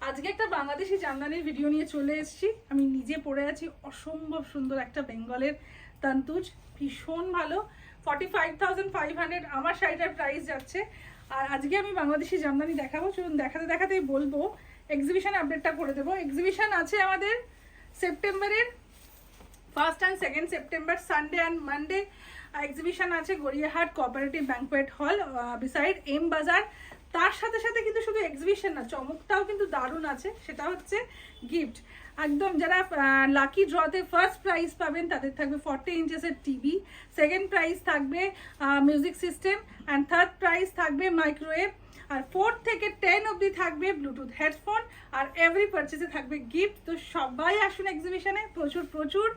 আজকে একটা বাংলাদেশি জামদানির ভিডিও নিয়ে চলে এসেছি। আমি নিজে পরে আছি অসম্ভব সুন্দর একটা বেঙ্গলের তান্তুজ, ভীষণ ভালো। 45,500 আমার শাড়িটার প্রাইস যাচ্ছে। আর আজকে আমি বাংলাদেশি জামদানি দেখাবো, চলুন দেখাতে দেখাতেই বলবো। এক্সিবিশন আপডেটটা করে দেবো। এক্সিবিশন আছে আমাদের সেপ্টেম্বরের 1 and 2 September, Sunday and Monday exhibition আছে Gariahat cooperative banquet hall beside M Bazar. তার সাথে সাথে কিন্তু শুধু এক্সিবিশন না, চমকটাও কিন্তু দারুণ আছে। সেটা হচ্ছে গিফট। একদম যারা লাকি ড্রতে ফার্স্ট প্রাইজ পাবেন তাদের থাকবে 40 ইঞ্চেসের টিভি, সেকেন্ড প্রাইজ থাকবে music system, and third prize থাকবে মাইক্রোওয়েভ, আর 4 থেকে 10 অবধি থাকবে ব্লুটুথ হেডফোন, আর এভরি পারচেসে থাকবে গিফট। তো সবাই আসুন এক্সিবিশনে, প্রচুর প্রচুর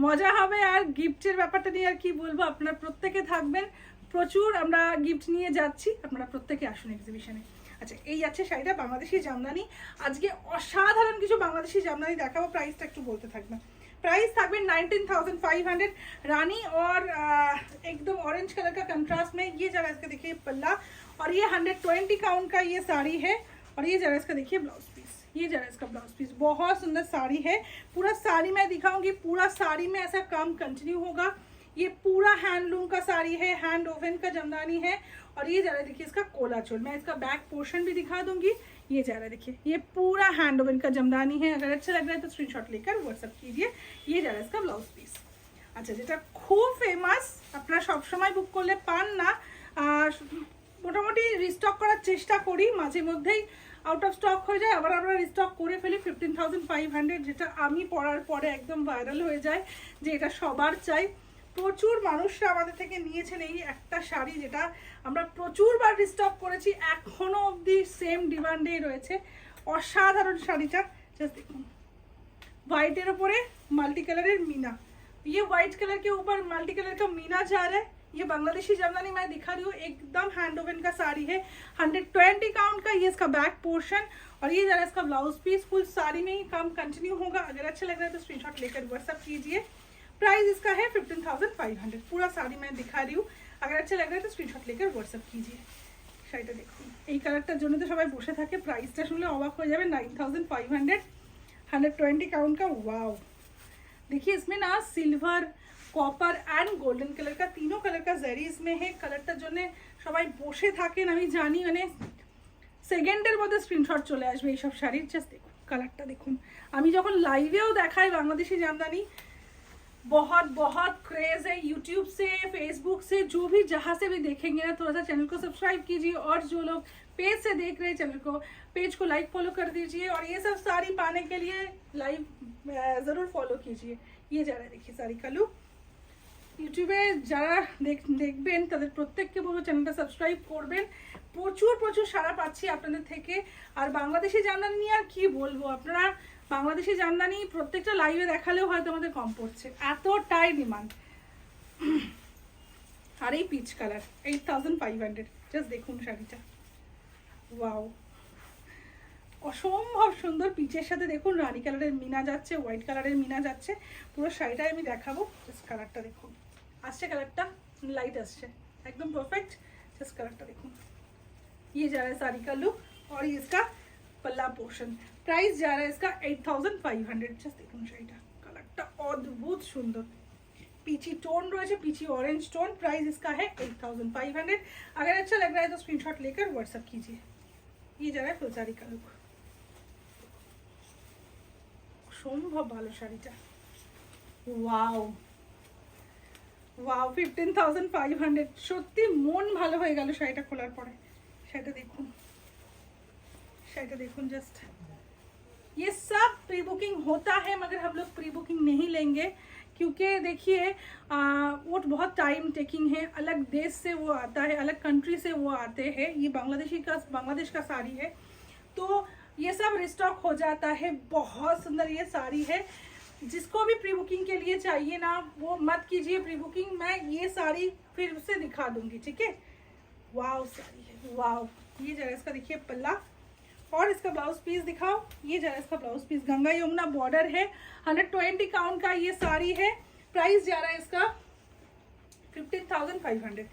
মজা হবে। আর গিফটের ব্যাপারটা নিয়ে আর কি বলবো, আপনারা প্রত্যেকে থাকবেন, প্রচুর আমরা গিফট নিয়ে যাচ্ছি, আপনারা প্রত্যেকে আসুন এক্সিবিশনে। আচ্ছা, এই আছে শাড়িটা বাংলাদেশি জামদানি। আজকে অসাধারণ কিছু বাংলাদেশি জামদানি দেখাবো। প্রাইসটা একটু বলতে থাকবে। प्राइस থাকবে 19,500 रानी, और एकदम ऑरेंज कलर का कंट्रास्ट में। ये जरा इसका देखिए पल्ला, और ये 120 काउंट का ये साड़ी है। और ये जरा इसका देखिए ब्लाउज पीस, ये जरा इसका ब्लाउज पीस, बहुत सुंदर साड़ी है। पूरा साड़ी मैं दिखाऊंगी, पूरा साड़ी में ऐसा काम कंटिन्यू होगा। ये पूरा हैंडलूम का साड़ी है, हैंड ओवन का जमदानी है। और ये जरा देखिए इसका कोला चोल, मैं इसका बैक पोर्शन भी दिखा दूंगी। ये जा रहा है देखिए, ये पूरा हैंड ओवन का जमदानी है। अगर अच्छा लग रहा है तो स्क्रीनशॉट लेकर व्हाट्सअप कीजिए। ये जा रहा है इसका ब्लाउज पीस। আচ্ছা, যেটা খুব ফেমাস, আপনারা সবসময় বুক করলে পান না, মোটামুটি রিস্টক করার চেষ্টা করি, মাঝে মধ্যেই আউট অফ স্টক হয়ে যায়, আবার আমরা রিস্টক করে ফেলি। 15,500, যেটা আমি পরার পরে একদম ভাইরাল হয়ে যায় যে এটা সবার চাই। প্রচুর মানুষরা আমাদের থেকে নিয়েছেন এই একটা শাড়ি, যেটা আমরা প্রচুরবার রিস্টক করেছি, এখনো অবধি সেম ডিমান্ডেই রয়েছে। অসাধারণ শাড়িটা, জাস্ট দেখুন, হোয়াইটের ওপরে মাল্টি কালারের मीना। ये व्हाइट कलर के ऊपर मल्टी कलर का मीना जा रहा है। ये बांग्लादेशी जमदानी मैं दिखा रही हूँ, एकदम हैंड ओवन का साड़ी है। 120 काउंट का ये इसका बैक पोर्शन, और ये जरा इसका ब्लाउज पीस। फुल साड़ी में ही काम कंटिन्यू होगा। अगर अच्छा लग रहा है तो स्क्रीनशॉट लेकर व्हाट्सअप कीजिए। प्राइस इसका है 15,500। पूरा साड़ी मैं दिखा रही हूँ, अगर अच्छा लग रहा है तो स्क्रीनशॉट लेकर व्हाट्सअप कीजिए। শাড়িটা দেখুন, এই কালারটার জন্য তো সবাই বসে থাকে। প্রাইসটা শুনলে অবাক হয়ে যাবে, 9,500, 120 काउंट का। वाओ, देखिए इसमें ना silver, copper and golden colour का, तीनों कलर का जरी इसमें है। কালারটার জন্য সবাই বসে থাকেন আমি জানি, মানে সেকেন্ডের মধ্যে স্ক্রিনশট চলে আসবে এইসব শাড়ির। জাস্ট দেখুন কালারটা দেখুন। আমি যখন লাইভেও দেখাই বাংলাদেশি জামদানি, बहुत बहुत क्रेज है। यूट्यूब से, फेसबुक से, जो भी जहाँ से भी देखेंगे ना, थोड़ा सा चैनल को सब्सक्राइब कीजिए, और जो लोग पेज से देख रहे हैं चैनल को, पेज को लाइक फॉलो कर दीजिए, और ये सब साड़ी पाने के लिए लाइव ज़रूर फॉलो कीजिए। ये जा रहा है देखिए साड़ी का लुक। ইউটিউবে যারা দেখবেন তাদের প্রত্যেককে বলবো চ্যানেলটা সাবস্ক্রাইব করবেন। প্রচুর প্রচুর সাড়া পাচ্ছি আপনাদের থেকে। আর বাংলাদেশি জামদানি নিয়ে আর কি বলবো, আপনারা বাংলাদেশি জামদানি প্রত্যেকটা লাইভে দেখালেও হয়তো আমাদের কম পড়ছে, এতটাই ডিমান্ড। আর এই পিচ কালার 8,500, জাস্ট দেখুন শাড়িটা। ওয়াও, অসম্ভব সুন্দর। পিচের সাথে দেখুন রানী কালারের মিনা যাচ্ছে, হোয়াইট কালারের মিনা যাচ্ছে। পুরো শাড়িটাই আমি দেখাবো। জাস্ট কালারটা দেখুন, আসছে কালারটা, লাইট আসছে, একদম পারফেক্ট। জাস্ট কালারটা দেখুন। ये जा रहा है साड़ी का लुक, और ये इसका पल्ला पोर्शन। प्राइस जा रहा है इसका 8,500। জাস্ট দেখুন শাড়িটা, কালারটা অদ্ভুত সুন্দর। पीछी टोन रहे, पीछी ऑरेंज टोन। प्राइस इसका है 8,500। अगर अच्छा लग रहा है तो स्क्रीनशॉट लेकर व्हाट्सएप कीजिए। ये जा रहा है फुल साड़ी का लुक। সম্ভব ভালো শাড়িটা। Wow wow, 15,500। সত্যি মন ভালো হয়ে গেল শাড়িটা খোলার পরে। শাড়িটা দেখুন, শাড়িটা দেখুন। জাস্ট ये सब प्री बुकिंग होता है, मगर हम लोग प्री बुकिंग नहीं लेंगे, क्योंकि देखिए वो बहुत टाइम टेकिंग है। अलग देश से वो आता है, अलग कंट्री से वो आते हैं। ये बांग्लादेश का साड़ी है, तो ये सब रिस्टॉक हो जाता है। बहुत सुंदर ये साड़ी है। जिसको भी प्री बुकिंग के लिए चाहिए ना, वो मत कीजिए प्री बुकिंग। मैं ये साड़ी फिर से दिखा दूंगी, ठीक है। वाव साड़ी है, वाव। ये जरा इसका देखिए पल्ला, और इसका ब्लाउज पीस दिखाओ। ये जरा इसका blouse piece, Ganga Yamuna border है। 120 काउंट का ये साड़ी है। प्राइस जा रहा है इसका 15,500।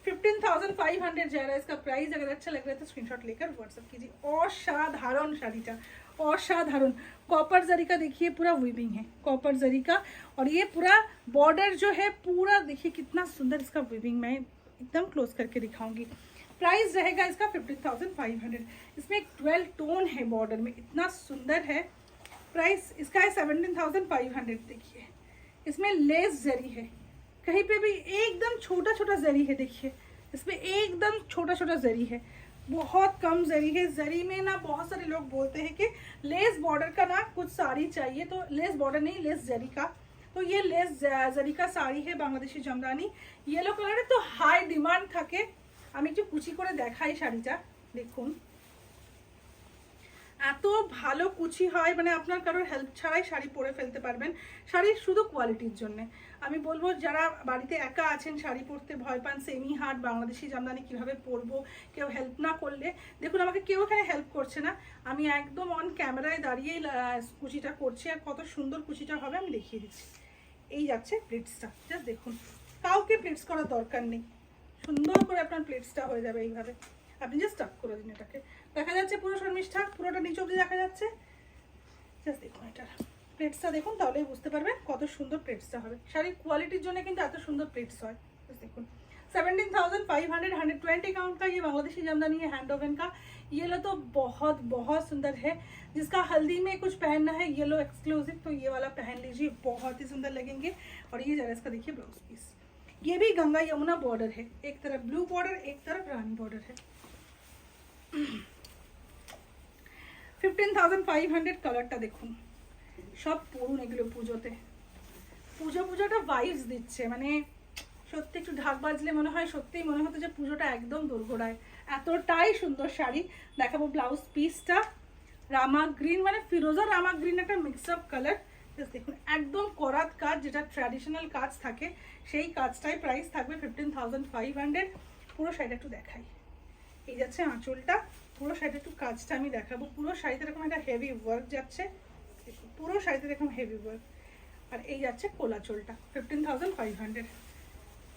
15,500 जा रहा है इसका प्राइस। अगर अच्छा लग रहा है तो स्क्रीनशॉट लेकर व्हाट्सअप कीजिए। असाधारण शाड़ीटा, असाधारण। कॉपर जरी का देखिए पूरा वीविंग है, कॉपर जरी का। और ये पूरा बॉर्डर जो है पूरा देखिए कितना सुंदर इसका वीविंग, मैं एकदम क्लोज करके दिखाऊंगी। प्राइस रहेगा इसका 15,500। इसमें एक 12 टोन है बॉर्डर में, इतना सुंदर है। प्राइस इसका है 17,500। देखिए इसमें लेस जरी है, कहीं पे भी एकदम छोटा छोटा जरी है। देखिए इसमें एकदम छोटा छोटा जरी है, बहुत कम जरी है। जरी में ना बहुत सारे लोग बोलते हैं कि लेस बॉर्डर का ना कुछ साड़ी चाहिए, तो लेस बॉर्डर नहीं, लेस जरी का। तो ये लेस जरी का साड़ी है, बांग्लादेशी জামদানি, येलो কালারে। তো হাই ডিমান্ড থাকে। আমি একটু কুচি করে দেখাই শাড়িটা, দেখুন এত ভালো কুচি হয়, মানে আপনার কারোর হেল্প ছাড়াই শাড়ি পরে ফেলতে পারবেন। শাড়ির শুধু কোয়ালিটির জন্য আমি বলবো, যারা বাড়িতে একা আছেন, শাড়ি পরতে ভয় পান, সেমি হাট বাংলাদেশি জামদানি কিভাবে পরবো, কেউ হেল্প না করলে, দেখুন আমাকে কেউ এখানে হেল্প করছে না, আমি একদম অন ক্যামেরায় দাঁড়িয়েই কুচিটা করছি। আর কত সুন্দর কুচিটা হবে আমি দেখিয়ে দিচ্ছি। এই যাচ্ছে প্লেটসটা, জাস্ট দেখুন, কাউকে প্লেটস করার দরকার নেই, সুন্দর করে আপনার প্লেটসটা হয়ে যাবে এইভাবে। আপনি জাস্ট স্টাক করে দিন এটাকে, দেখা যাচ্ছে পুরো শর্মিষ্ঠা, পুরোটা নিচে অবধি দেখা যাচ্ছে। জাস্ট দেখুন এটা প্লেটসটা দেখুন, তাহলেই বুঝতে পারবেন কত সুন্দর প্লেটসটা হবে। শাড়ির কোয়ালিটির জন্য কিন্তু এত সুন্দর প্লেটস হয়। জাস্ট দেখুন 17,500, 120 काउंट का ये बांग्लादेशी জামদানি है, हैंड ओवन का। येलो तो बहुत बहुत सुंदर है, जिसका हल्दी में कुछ पहनना है येलो एक्सक्लूसिव, तो ये वाला पहन लीजिए, बहुत ही सुंदर लगेंगे। और ये जरा इसका देखिए ब्लाउज पीस, ये भी गंगा यमुना बॉर्डर है, एक तरफ ब्लू बॉर्डर, एक तरफ रानी बॉर्डर है। 15,500 কালারটা দেখুন, সব পরুন এগুলো পুজোতে। পুজোটা ভাইবস দিচ্ছে, মানে সত্যি একটু ঢাক বাজলে মনে হয়, সত্যিই মনে হতো যে পুজোটা একদম দোরগোড়ায়। এতটাই সুন্দর শাড়ি। দেখাবো ব্লাউজ পিসটা, রামা গ্রিন, মানে ফিরোজা রামা গ্রিন একটা মিক্স আপ কালার। দেখুন একদম করাত কাজ, যেটা ট্র্যাডিশনাল কাজ থাকে সেই কাজটাই। প্রাইস থাকবে 15,500। পুরো শাড়িটা একটু দেখাই, এই যাচ্ছে আঁচলটা, পুরো শাড়িটা একটু কাজটা আমি দেখাবো। পুরো শাড়িতে এরকম একটা হেভি ওয়ার্ক যাচ্ছে, দেখুন পুরো শাড়িতে এরকম হেভি ওয়ার্ক। আর এই যাচ্ছে কোলাচলটা 15,500।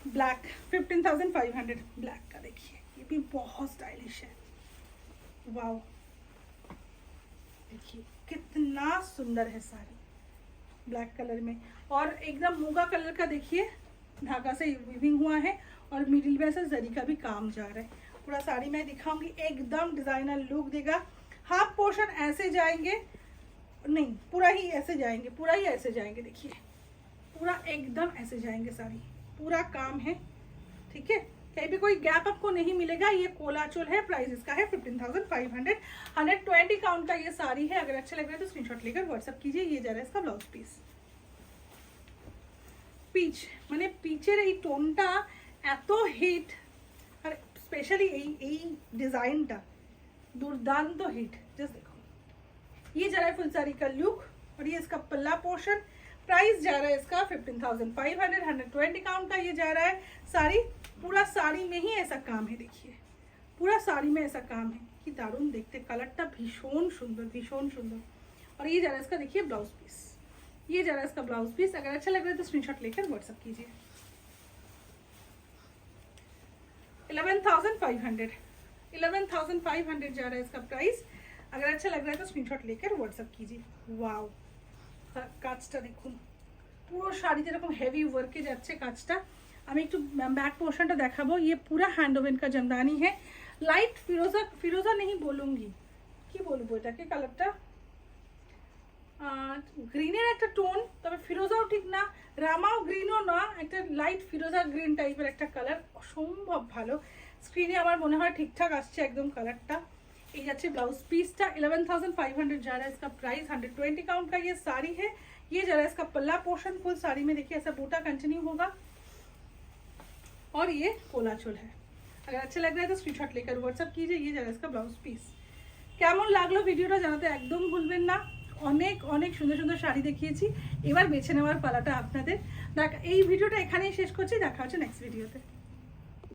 ब्लैक 15,500 ब्लैक का देखिए, ये भी बहुत स्टाइलिश है। वाओ देखिए कितना सुंदर है साड़ी, ब्लैक कलर में। और एकदम मूंगा कलर का देखिए, धागा से वीविंग हुआ है, और मिडिल में ऐसा जरी का भी काम जा रहा है। पूरा साड़ी मैं दिखाऊंगी, एकदम डिजाइनर लुक देगा। हाफ पोर्शन ऐसे जाएंगे, नहीं पूरा ही ऐसे जाएंगे, पूरा ही ऐसे जाएंगे। देखिए पूरा एकदम ऐसे जाएंगे, साड़ी पूरा काम है, ठीक है, कहीं भी कोई गैप आपको नहीं मिलेगा। ये कोलाचोल है, प्राइस इसका है 15,500। 120 काउंट का ये साड़ी है। अगर अच्छा लग रहा है तो स्क्रीनशॉट लेकर व्हाट्सएप कीजिए। ये जा रहा है इसका ब्लाउज पीस, পিচ, মানে পিচের এই টোনটা এত হিট, আর স্পেশালি এই ডিজাইনটা दुर्दांत हिट। जस्ट देखो, ये जा रहा है फुल साड़ी का लुक, और ये इसका पल्ला पोर्शन। प्राइस जा रहा है इसका 15,500। 120 काउंट का ये जा रहा है। साड़ी पूरा साड़ी में ही ऐसा काम है, देखिए पूरा साड़ी में ऐसा काम है कि दारुण देखते, कलरটা भीषण सुंदर, भीषण सुंदर। और ये जा रहा है इसका देखिए ब्लाउज पीस, ये जा रहा है इसका ब्लाउज पीस। अगर अच्छा लग रहा है तो स्क्रीनशॉट लेकर व्हाट्सएप कीजिए। 11,500 जा रहा है इसका प्राइस। अगर अच्छा लग रहा है तो स्क्रीनशॉट लेकर व्हाट्सएप कीजिए। वाओ কাজটা দেখুন, পুরো শাড়িতে এরকম হেভি ওয়ার্কে যাচ্ছে কাজটা। আমি একটু बैक पोर्शनটা দেখাবো। ये पूरा हैंड ओवन का জামদানি है, लाइट फिरोजा, फिरोजा नहीं बोलूंगी, কি বলবো এটাকে, কালারটা গ্রিনের একটা টোন, তবে ফিরোজাও ঠিক না, রামাও গ্রিনও না, একটা লাইট ফিরোজা গ্রিন টাইপের একটা কালার, অসম্ভব ভালো। স্ক্রিনে আমার মনে হয় ঠিকঠাক আসছে একদম কালারটা। ये जाच्छे ब्लाउज पीसटा 11,500 जा रहा है इसका प्राइस। 120 काउंट का ये साड़ी है। ये जा रहा है इसका पल्ला पोर्शन, फुल साड़ी में देखिए ऐसा बूटा कंटिन्यू होगा, और ये कोलाचोल है। अगर अच्छा लग रहा है तो स्क्रीनशॉट लेकर व्हाट्सएप कीजिए। ये जा रहा है इसका ब्लाउज पीस। কেমন লাগলো ভিডিওটা জানাতে একদম ভুলবেন না। অনেক অনেক সুন্দর সুন্দর শাড়ি দেখিয়েছি, এবার বেছে নেওয়ার পালাটা আপনাদের। এই ভিডিওটা এখানেই শেষ করছি, দেখা হচ্ছে নেক্সট ভিডিওতে।